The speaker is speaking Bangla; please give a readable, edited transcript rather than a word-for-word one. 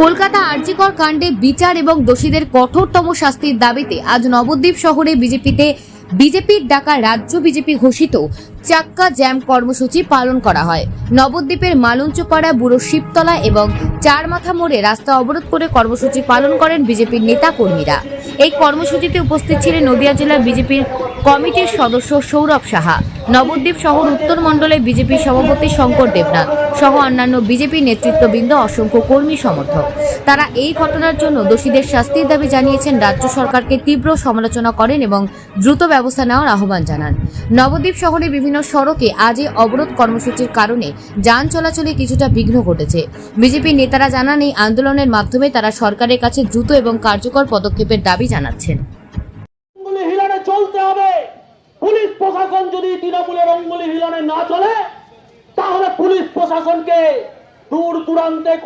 কলকাতা আরজিকর কাণ্ডে বিচার এবং দোষীদের কঠোরতম শাস্তির দাবিতে আজ নবদ্বীপ শহরে বিজেপির ডাকা রাজ্য বিজেপি ঘোষিত চাক্কা জ্যাম কর্মসূচি পালন করা হয়। নবদ্বীপের মালঞ্চপাড়া, বুড়ো শিবতলা এবং চারমাথা মোড়ে রাস্তা অবরোধ করে কর্মসূচি পালন করেন বিজেপির নেতা কর্মীরা। এই কর্মসূচিতে উপস্থিত ছিলেন নদিয়া জেলা বিজেপির কমিটির সদস্য সৌরভ সাহা, নবদ্বীপ শহর উত্তর মণ্ডলের বিজেপির সভাপতি শঙ্কর দেবনাথ সহ অন্যান্য বিজেপি নেতৃত্ববৃন্দ, অসংখ্য কর্মী সমর্থক। তারা এই ঘটনার জন্য দোষীদের শাস্তির দাবি জানিয়েছেন, রাজ্য সরকারকে তীব্র সমালোচনা করেন এবং দ্রুত ব্যবস্থা নেওয়ার আহ্বান জানান। নবদ্বীপ শহরে বিভিন্ন সড়কে আজ এই অবরোধ কর্মসূচির কারণে যান চলাচলে কিছুটা বিঘ্ন ঘটেছে। বিজেপি নেতারা জানান, এই আন্দোলনের মাধ্যমে তারা সরকারের কাছে দ্রুত এবং কার্যকর পদক্ষেপের দাবি জানাচ্ছেন। চলতে হবে। পুলিশ প্রশাসন যদি তৃণমূলের অঙ্গুলি হিলনে না চলে, তাহলে পুলিশ প্রশাসনকে দূর দূরান্তে